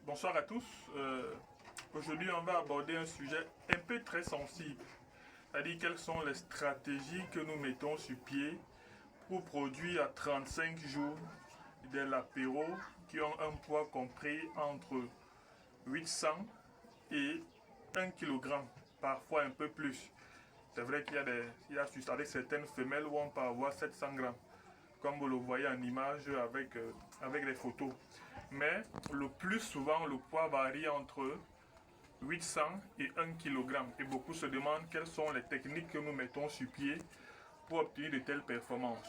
Bonsoir à tous. Aujourd'hui, on va aborder un sujet un peu très sensible, c'est-à-dire quelles sont les stratégies que nous mettons sur pied pour produire à 35 jours de l'apéro qui ont un poids compris entre 800 et 1 kg, parfois un peu plus. C'est vrai qu'il y a avec certaines femelles où on peut avoir 700 grammes, comme vous le voyez en image avec les photos. Mais le plus souvent, le poids varie entre 800 et 1 kg. Et beaucoup se demandent quelles sont les techniques que nous mettons sur pied pour obtenir de telles performances.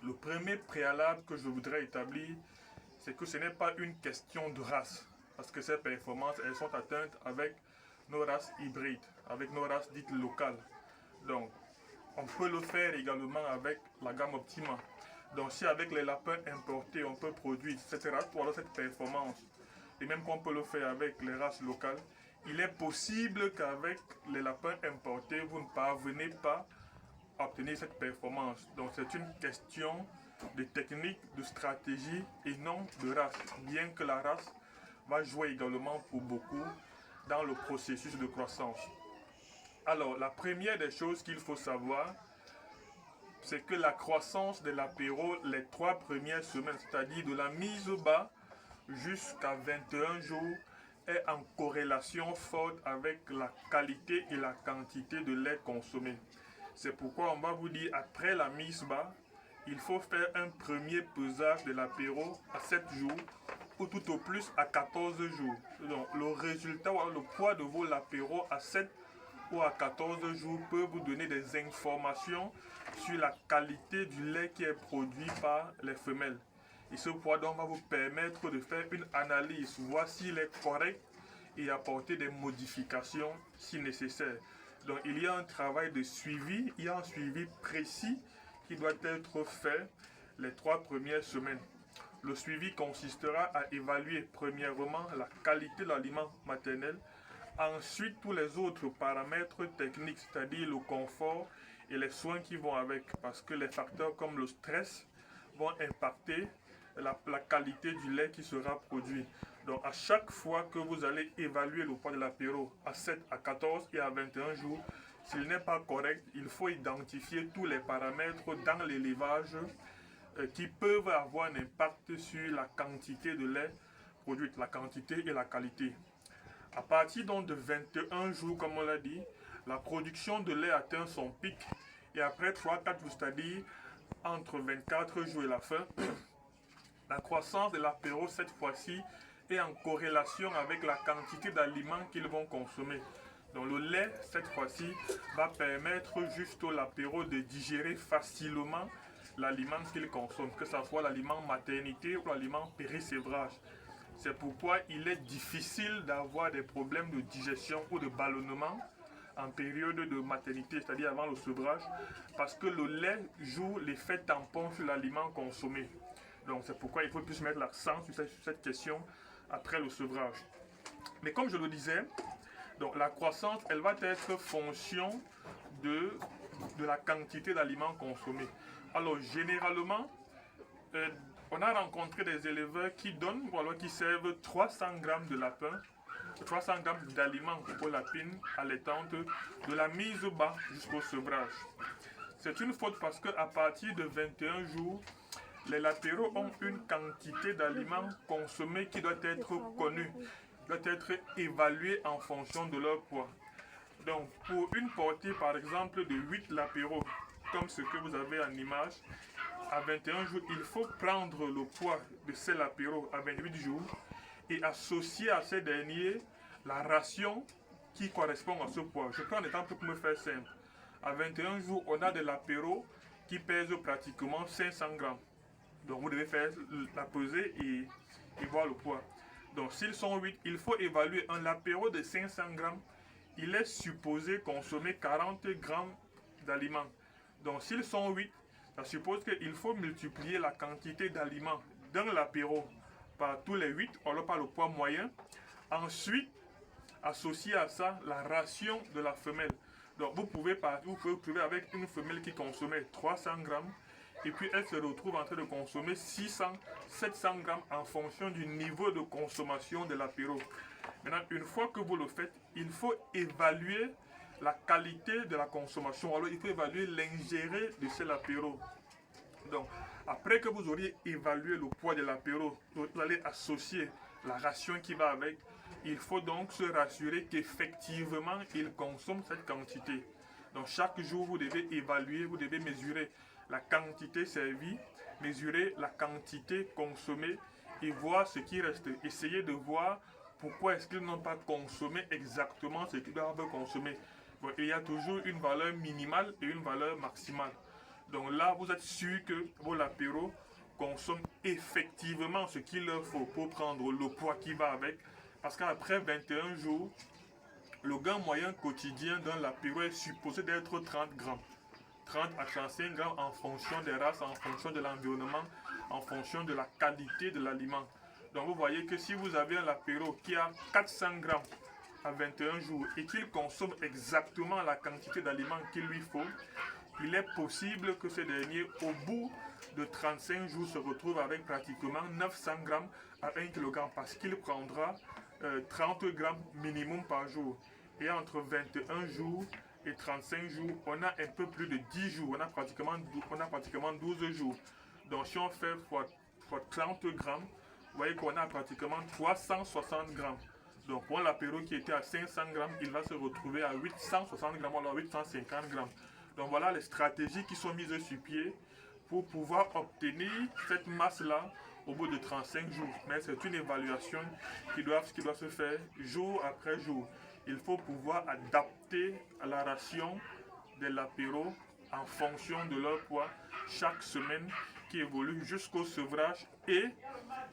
Le premier préalable que je voudrais établir, c'est que ce n'est pas une question de race. Parce que ces performances, elles sont atteintes avec nos races hybrides, avec nos races dites locales. Donc, on peut le faire également avec la gamme Optima. Donc, si avec les lapins importés, on peut produire cette race ou alors cette performance, et même qu'on peut le faire avec les races locales, il est possible qu'avec les lapins importés, vous ne parvenez pas à obtenir cette performance. Donc, c'est une question de technique, de stratégie et non de race, bien que la race va jouer également pour beaucoup dans le processus de croissance. Alors, la première des choses qu'il faut savoir, c'est que la croissance de l'apéro, les 3 premières semaines, c'est-à-dire de la mise au bas jusqu'à 21 jours, est en corrélation forte avec la qualité et la quantité de lait consommé. C'est pourquoi on va vous dire, après la mise bas, il faut faire un premier pesage de l'apéro à 7 jours ou tout au plus à 14 jours. Donc, le résultat, le poids de vos apéros à 7 ou à 14 jours peut vous donner des informations sur la qualité du lait qui est produit par les femelles. Et ce poids donc va vous permettre de faire une analyse, voir s'il est correct et apporter des modifications si nécessaire. Donc il y a un travail de suivi, il y a un suivi précis qui doit être fait les 3 premières semaines. Le suivi consistera à évaluer premièrement la qualité de l'aliment maternel, ensuite tous les autres paramètres techniques, c'est-à-dire le confort et les soins qui vont avec, parce que les facteurs comme le stress vont impacter la qualité du lait qui sera produit. Donc à chaque fois que vous allez évaluer le poids de l'apéro à 7, à 14 et à 21 jours, s'il n'est pas correct, il faut identifier tous les paramètres dans l'élevage qui peuvent avoir un impact sur la quantité de lait produite, la quantité et la qualité. À partir donc de 21 jours, comme on l'a dit, la production de lait atteint son pic et après 3-4 jours, c'est-à-dire entre 24 jours et la fin, la croissance de l'apéro cette fois-ci est en corrélation avec la quantité d'aliments qu'ils vont consommer. Donc le lait, cette fois-ci, va permettre juste au l'apéro de digérer facilement l'aliment qu'il consomme, que ce soit l'aliment maternité ou l'aliment périsévrage. C'est pourquoi il est difficile d'avoir des problèmes de digestion ou de ballonnement en période de maternité, c'est-à-dire avant le sevrage, parce que le lait joue l'effet tampon sur l'aliment consommé. Donc c'est pourquoi il faut plus mettre l'accent sur cette question après le sevrage. Mais comme je le disais, donc la croissance, elle va être fonction de la quantité d'aliments consommés. Alors généralement, on a rencontré des éleveurs qui donnent ou alors qui servent 300 grammes de lapin, 300 grammes d'aliments pour lapine allaitante de la mise bas jusqu'au sevrage. C'est une faute parce qu'à partir de 21 jours, les latéraux ont une quantité d'aliments consommés qui doit être connue, doit être évaluée en fonction de leur poids. Donc pour une portée par exemple de 8 latéraux, comme ce que vous avez en image, à 21 jours, il faut prendre le poids de ces apéros à 28 jours et associer à ces derniers la ration qui correspond à ce poids. Je prends un exemple pour me faire simple. À 21 jours, on a de l'apéro qui pèse pratiquement 500 grammes. Donc vous devez faire la pesée et voir le poids. Donc s'ils sont 8, il faut évaluer un apéro de 500 grammes. Il est supposé consommer 40 grammes d'aliments. Donc s'ils sont 8, ça suppose qu'il faut multiplier la quantité d'aliments dans l'apéro par tous les 8, alors par le poids moyen. Ensuite, associer à ça la ration de la femelle. Donc vous pouvez trouver avec une femelle qui consommait 300 grammes et puis elle se retrouve en train de consommer 600, 700 grammes en fonction du niveau de consommation de l'apéro. Maintenant, une fois que vous le faites, il faut évaluer la qualité de la consommation. Alors, il faut évaluer l'ingéré de cet apéro. Donc, après que vous auriez évalué le poids de l'apéro, vous allez associer la ration qui va avec. Il faut donc se rassurer qu'effectivement, il consomme cette quantité. Donc, chaque jour, vous devez évaluer, vous devez mesurer la quantité servie, mesurer la quantité consommée et voir ce qui reste. Essayez de voir pourquoi est-ce qu'ils n'ont pas consommé exactement ce qu'ils doivent consommer. Bon, il y a toujours une valeur minimale et une valeur maximale. Donc là, vous êtes sûr que vos apéros consomment effectivement ce qu'il leur faut pour prendre le poids qui va avec. Parce qu'après 21 jours, le gain moyen quotidien d'un apéro est supposé d'être 30 grammes. 30 à 35 grammes en fonction des races, en fonction de l'environnement, en fonction de la qualité de l'aliment. Donc vous voyez que si vous avez un apéro qui a 400 grammes à 21 jours et qu'il consomme exactement la quantité d'aliments qu'il lui faut, il est possible que ce dernier, au bout de 35 jours, se retrouve avec pratiquement 900 grammes à 1 kg parce qu'il prendra 30 grammes minimum par jour. Et entre 21 jours et 35 jours, on a un peu plus de 10 jours, on a pratiquement 12 jours. Donc si on fait fois 30 grammes, vous voyez qu'on a pratiquement 360 grammes. Donc pour l'apéro qui était à 500 grammes, il va se retrouver à 860 grammes, alors 850 grammes. Donc voilà les stratégies qui sont mises sur pied pour pouvoir obtenir cette masse-là au bout de 35 jours. Mais c'est une évaluation qui doit se faire jour après jour. Il faut pouvoir adapter la ration de l'apéro en fonction de leur poids chaque semaine qui évolue jusqu'au sevrage et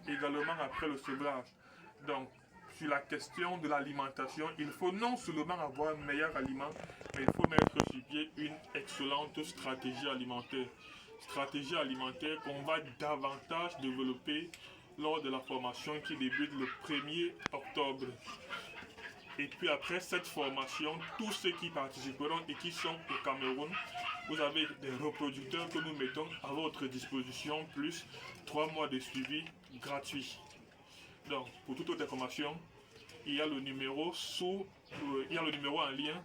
également après le sevrage. Donc, sur la question de l'alimentation, il faut non seulement avoir un meilleur aliment, mais il faut mettre sur pied une excellente stratégie alimentaire. Stratégie alimentaire qu'on va davantage développer lors de la formation qui débute le 1er octobre. Et puis après cette formation, tous ceux qui participeront et qui sont au Cameroun, vous avez des reproducteurs que nous mettons à votre disposition, plus 3 mois de suivi gratuit. Donc, pour toute autre information, il y a le numéro en lien